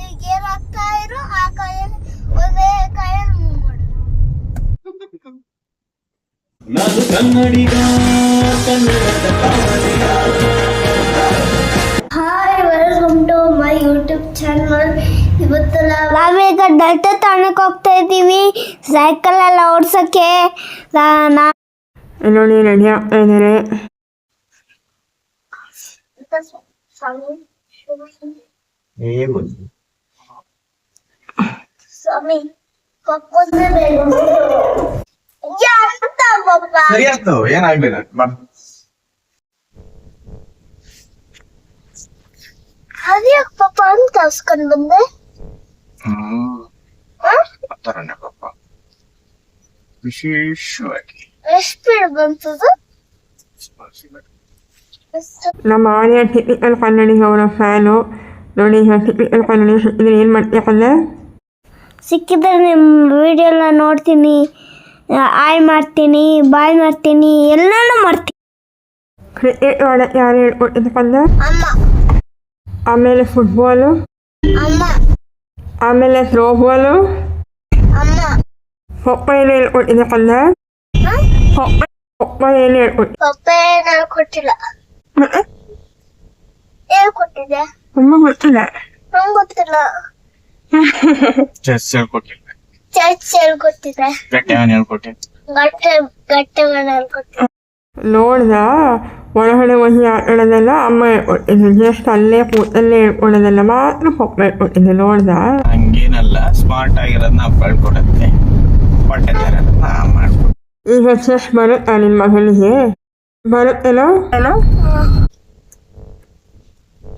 ಈಗೇನಾಗ್ತಾ ಇರೋ ಆ ಕಾಯಲ್ಲಿ ಒಂದೇ ಕಾಯಲ್ಲಿ ಮೂವ್ ಮಾಡು. ನಾನು ಕನ್ನಡಿಗ ಕನ್ನಡದ ಕಾವಲಿಗ. Hi, welcome to my YouTube channel. ಇವತ್ತು ನಾವೀಗ ಡಲ್ಟಾ ತಾಣಕ್ಕೆ ಹೋಗ್ತಾ ಇದ್ದೀವಿ ಸೈಕಲ್ ಎಲ್ಲ ಓಡ್ಸೋಕ್ಕೆ. ನೋಡಿ ರೆಡಿ ಆಗ್ತಾ ಇದ್ದಾರೆ. ಸ್ವಾಮಿ ಸರಿ ಆಯ್ತು, ಏನಾಗ್ಲಿಲ್ಲ. ಅದ್ಯಾಕ್ ಪಾಪ ಅಂತ ತರ್ಸ್ಕೊಂಡ್ ಬಂದೆ? ಪಾಪ ವಿಶೇಷವಾಗಿ ಎಷ್ಟು ಸ್ಪೀಡ್ ಬಂತದು? ನಮ್ಮ ಆರ್ಯ ಟಿಪಿಕಲ್ ಕನ್ನಡಿಗ ಅವರ ಫ್ಯಾನು. ನೋಡಿ ಟಿಪಿಕಲ್ ಕನ್ನಡಿ ಸಿಕ್ಕಿದ್ರೆ ಏನು ಮಾಡ್ತೀಯಲ್ಲ? ಸಿಕ್ಕಿದ್ರೆ ನಿಮ್ಮ ವಿಡಿಯೋ ಎಲ್ಲ ನೋಡ್ತೀನಿ, ಆಯ್ ಮಾಡ್ತೀನಿ, ಬಾಯ್ ಮಾಡ್ತೀನಿ, ಎಲ್ಲನೂ ಮಾಡ್ತೀನಿ. ಕ್ರಿಕೆಟ್ ಆಡೋಕ್ಕೆ ಯಾರು ಹೇಳ್ಕೊಟ್ಟಿದ್ದಕ್ಕಂದ್ರೆ? ಅಮ್ಮ. ಆಮೇಲೆ ಫುಟ್ಬಾಲು, ಅಮ್ಮ. ಆಮೇಲೆ ಥ್ರೋಬಾಲು, ಅಮ್ಮ. ಪಪ್ಪ ಏನು ಹೇಳ್ಕೊಟ್ಟಿದ್ದಕ್ಕಂದ್ರೆ? ಪಪ್ಪ ಏನು ಹೇಳ್ಕೊಟ್ಟು? ಪಪ್ಪ ಏನು ಹೇಳ್ಕೊಟ್ಟಿಲ್ಲ. ಹೇಳ್ಕೊಟ್ಟಿದ್ದೆ? ತುಂಬ ಗೊತ್ತಿಲ್ಲ. ನಂಗೆ ಗೊತ್ತಿಲ್ಲ. ಚೆಸ್ ಹೇಳ್ಕೊಟ್ಟಿಲ್ಲ, ಚರ್ಚ್ ಹೇಳ್ಕೊಟ್ಟಿದ್ದೆ, ಗಟ್ಟೆವನ್ ಹೇಳ್ಕೊಟ್ಟಿದ್ದೆ, ಗಟ್ಟೆವನ್ನ ಹೇಳ್ಕೊಟ್ಟಿದ್ದೆ. ನೋಡ್ದ ಒಳಗಡೆ ಹೋಗಿ ಆಟಾಡೋದೆಲ್ಲ ಅಮ್ಮ ಹೇಳ್ಕೊಟ್ಟಿದ್ದು, ಜಸ್ಟ್ ಅಲ್ಲೇ ಕೂತಲ್ಲೇ ಹೇಳ್ಕೊಡೋದೆಲ್ಲ ಮಾತ್ರ ಪಪ್ಪ ಹೇಳ್ಕೊಟ್ಟಿದ್ದು. ನೋಡ್ದ ಹಂಗೇನಲ್ಲ, ಸ್ಮಾರ್ಟ್ ಆಗಿರೋದನ್ನ ಅಪ್ಪ ಹೇಳ್ಕೊಡತ್ತೆ, ಹೊಟ್ಟೆ ತರೋದನ್ನ ಮಾಡ್ಕೊಡು. ಈಗ ಚೆಸ್ ಬರುತ್ತಾ ನಿಮ್ಮ ಮಗಳಿಗೆ? ಬರುತ್ತೇನೋ?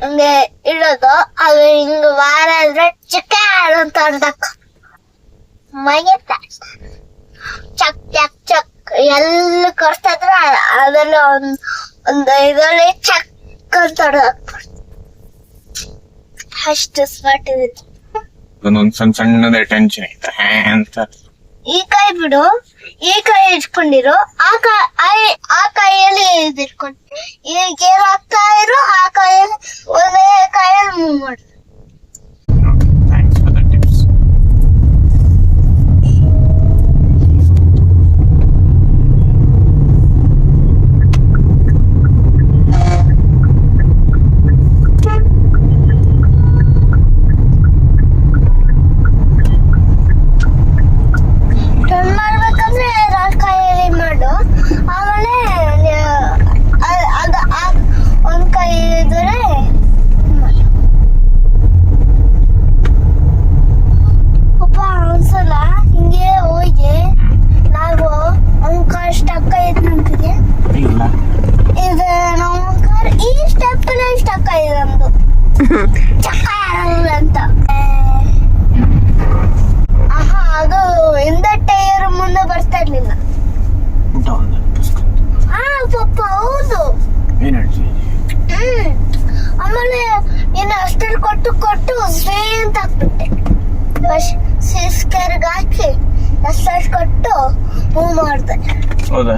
ಹಂಗೆ ಇಡೋದು, ಅದು ಹಿಂಗ ವಾರ ಆದ್ರೆ ಚಕ್ಕ ಅಂತ ಅಂದಕ್ಕ ಮೈಗೆ ಚಕ್ ಚಕ್ ಚಕ್ ಎಲ್ಲ ಕರ್ತಿದ್ರೆ ಅದೆಲ್ಲ ಒಂದು ಇದರಲ್ಲಿ ಚಕ್ ಅಂತ ಅಷ್ಟು ಸ್ಮಾರ್ಟ್ ಇದೆ. ಒಂದೊಂದ್ ಸಣ್ಣದೇ ಟೆನ್ಷನ್ ಐತೆ ಅಂತ. ಈ ಕೈ ಬಿಡು, ಈ ಕೈ ಇಟ್ಕೊಂಡಿರು, ಆ ಕೈಯಲ್ಲಿ ಇದಿಟ್ಕೊಂಡು ಈಗ ಏನಾಗ್ತಾ ಇರೋ ಆ ಕೈಯಲ್ಲಿ ಒಂದೇ ಕೈಯಲ್ಲಿ ಮೂವ್ ಮಾಡು. Thanks for the tips. Turn ಮಾಡ್ಬೇಕಂದ್ರೆ ಎರಡು ಕೈಯಲ್ಲಿ ಮಾಡು, ಆಮೇಲೆ ಒಂದ್ ಕೈ ಇದ್ರೆ ಪಾಪ ಒಂದ್ಸಲ ಹಿಂಗೆ ಹೋಗಿ ನಾವು ಅಂಕರ್ ಸ್ಟಕ್ ಆಯ್ತು ನಮ್ಗೆ. ಇಲ್ಲ ಇದು ನಮ್ಮ ಅಂಕರ್ ಈ ಸ್ಟೆಪ್ ಸ್ಟಕ್ ಆಯ್ತು ನಮ್ದು ಚಕ್ಕ ಯಾರಲ್ಲ ಅಂತ. ಅದು ಹಿಂದೆ ಟೈರ್ ಮುಂದೆ ಬರ್ತಾ ಇರ್ಲಿಲ್ಲ. ಊಟ ಒಂದು ಪಾಪ ಹೌದು. ಏನ್ ಹೇಳ್ತೀವಿ? ಆಮೇಲೆ ಇನ್ನು ಅಷ್ಟಲ್ಲಿ ಕೊಟ್ಟು ಸ್ವೇ ಅಂತ ಹಾಕ್ಬಿಟ್ಟೆ. ಸಿಸ್ಕರ್ಗೆ ಹಾಕಿ ಅಷ್ಟು ಕೊಟ್ಟು ಮೂವ್ ಮಾಡ್ದೆ. ಹೌದಾ?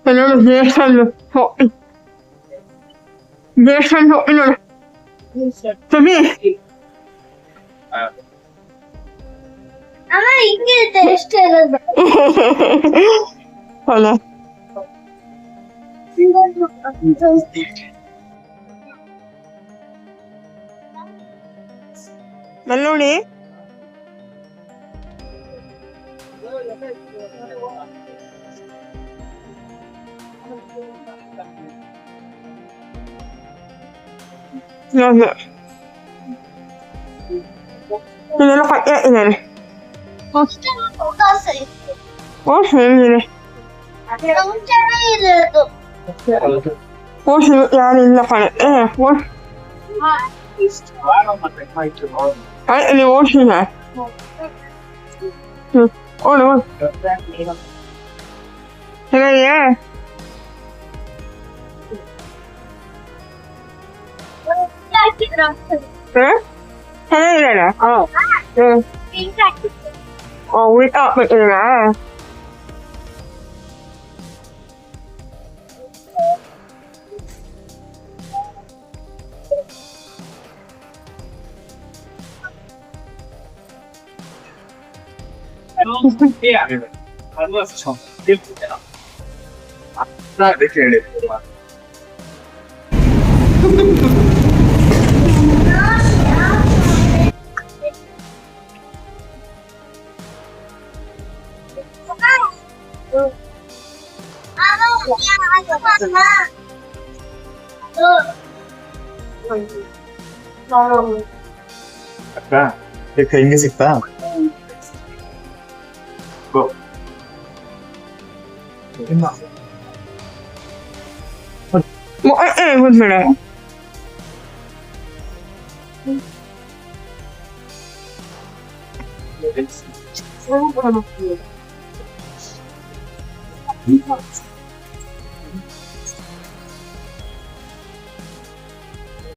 ನೋಡು ದೇವಸ್ಥಾನ ಹೋಗಿ, ದೇವಸ್ಥಾನ ಹೋಗಿ ನೋಡು ಸರಿ. ಅಮ್ಮ ಹಿಂಗೆ ಇದೆ ಎಷ್ಟೇ ಇರೋದು. ಹೌದಾ? ನೋಡಿ ಇದೆಲ್ಲ ಕಟ್ಟೆ ಇದ್ದಾರೆ. ಓ ಹೇಗಿದೆ ಓ ಯಾರಿಲ್ಲ ಕಣೆ. ಅಲ್ಲಿ ಓಡಿಸಿದ ಓಡು ಹೇಗೆ ಚೆನ್ನಾಗಿಲ್ಲ. ಉಲ್ಟಾ ಹಾಕ್ಬೇಕಿಲ್ಲ. ಅದಕ್ಕೆ ಹೇಳಿ ಅಕ್ಕ ಹಿಂಗೆ ಸಿಗ್ತಾ ಗೋ ಕೂತ್ಬೇಡ.